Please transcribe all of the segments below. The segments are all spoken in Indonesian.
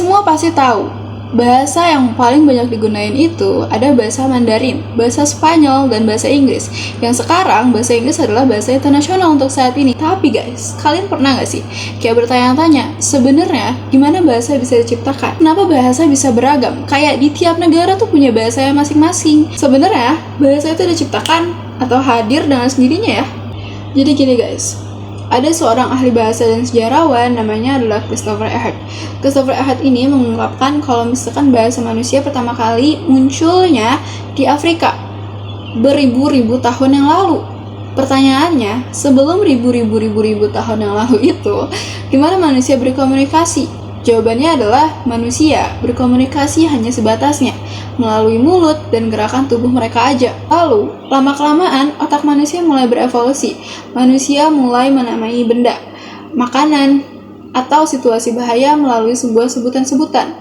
semua pasti tahu, bahasa yang paling banyak digunain itu ada bahasa Mandarin, bahasa Spanyol, dan bahasa Inggris. Yang sekarang bahasa Inggris adalah bahasa internasional untuk saat ini. Tapi guys, kalian pernah gak sih kayak bertanya-tanya, sebenarnya gimana bahasa bisa diciptakan? Kenapa bahasa bisa beragam? Kayak di tiap negara tuh punya bahasanya masing-masing. Sebenarnya bahasa itu diciptakan atau hadir dengan sendirinya ya. Jadi gini guys, ada seorang ahli bahasa dan sejarawan namanya adalah Christopher Ehert. Christopher Ehert ini mengungkapkan kalau misalkan bahasa manusia pertama kali munculnya di Afrika beribu-ribu tahun yang lalu. Pertanyaannya, sebelum ribu tahun yang lalu itu, gimana manusia berkomunikasi? Jawabannya adalah manusia berkomunikasi hanya sebatasnya, melalui mulut dan gerakan tubuh mereka aja. Lalu, lama-kelamaan otak manusia mulai berevolusi. Manusia mulai menamai benda, makanan, atau situasi bahaya melalui sebuah sebutan-sebutan.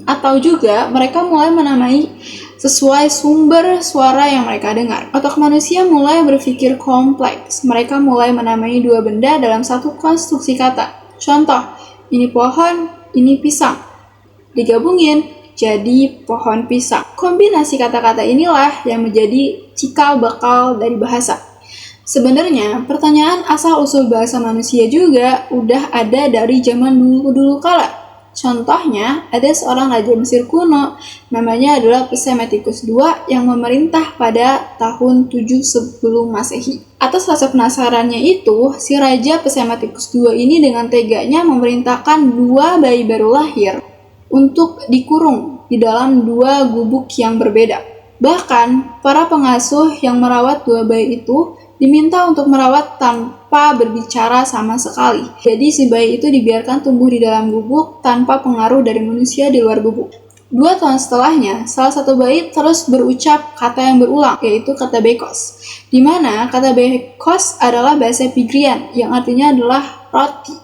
Atau juga mereka mulai menamai sesuai sumber suara yang mereka dengar. Otak manusia mulai berpikir kompleks. Mereka mulai menamai dua benda dalam satu konstruksi kata. Contoh, ini pohon, ini pisang. Digabungin jadi pohon pisang. Kombinasi kata-kata inilah yang menjadi cikal bakal dari bahasa. Sebenarnya, pertanyaan asal-usul bahasa manusia juga udah ada dari zaman dulu kala. Contohnya, ada seorang raja Mesir kuno, namanya adalah Psammetichus II yang memerintah pada tahun 7 sebelum Masehi. Atas rasa penasarannya itu, si raja Psammetichus II ini dengan teganya memerintahkan dua bayi baru lahir untuk dikurung di dalam dua gubuk yang berbeda. Bahkan, para pengasuh yang merawat dua bayi itu diminta untuk merawat tanpa berbicara sama sekali. Jadi si bayi itu dibiarkan tumbuh di dalam gubuk tanpa pengaruh dari manusia di luar gubuk. 2 tahun setelahnya, salah satu bayi terus berucap kata yang berulang, yaitu kata bekos. Di mana kata bekos adalah bahasa Pygrian, yang artinya adalah roti.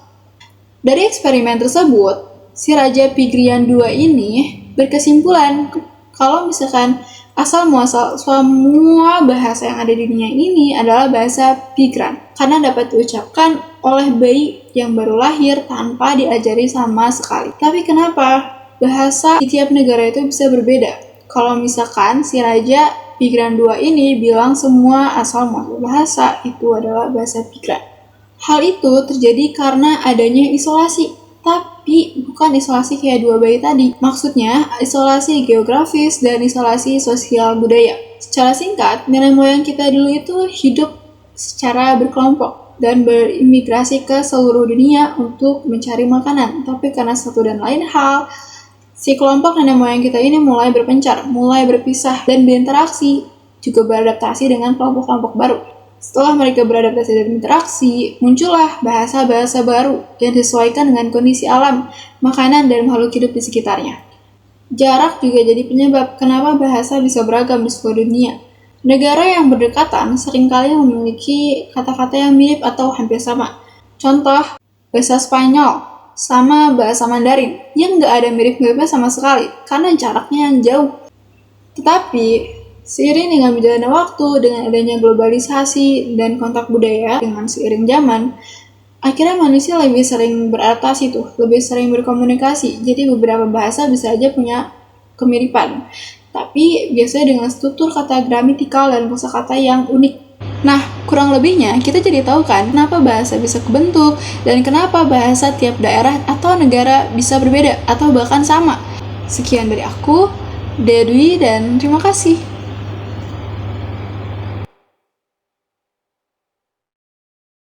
Dari eksperimen tersebut, si Raja Pygrian II ini berkesimpulan kalau misalkan asal muasal semua bahasa yang ada di dunia ini adalah bahasa Pygrian, karena dapat diucapkan oleh bayi yang baru lahir tanpa diajari sama sekali. Tapi kenapa bahasa di tiap negara itu bisa berbeda? Kalau misalkan si Raja Pygrian II ini bilang semua asal muasal bahasa itu adalah bahasa Pygrian. Hal itu terjadi karena adanya isolasi. Tapi bukan isolasi kayak dua bayi tadi. Maksudnya isolasi geografis dan isolasi sosial budaya. Secara singkat, nenek moyang kita dulu itu hidup secara berkelompok dan berimigrasi ke seluruh dunia untuk mencari makanan. Tapi karena satu dan lain hal, si kelompok nenek moyang kita ini mulai berpencar, mulai berpisah dan berinteraksi, juga beradaptasi dengan kelompok-kelompok baru. Setelah mereka beradaptasi dan berinteraksi, muncullah bahasa-bahasa baru yang disesuaikan dengan kondisi alam, makanan, dan makhluk hidup di sekitarnya. Jarak juga jadi penyebab kenapa bahasa bisa beragam di seluruh dunia. Negara yang berdekatan seringkali memiliki kata-kata yang mirip atau hampir sama. Contoh, bahasa Spanyol sama bahasa Mandarin yang nggak ada mirip-miripnya sama sekali karena jaraknya yang jauh. Tetapi seiring dengan berjalannya waktu, dengan adanya globalisasi dan kontak budaya dengan seiring zaman, akhirnya manusia lebih sering beradaptasi lebih sering berkomunikasi. Jadi beberapa bahasa bisa aja punya kemiripan, tapi biasanya dengan struktur kata gramatikal dan kosakata yang unik. Nah, kurang lebihnya kita jadi tahu kan kenapa bahasa bisa kebentuk dan kenapa bahasa tiap daerah atau negara bisa berbeda atau bahkan sama. Sekian dari aku, Dea Dwi, dan terima kasih.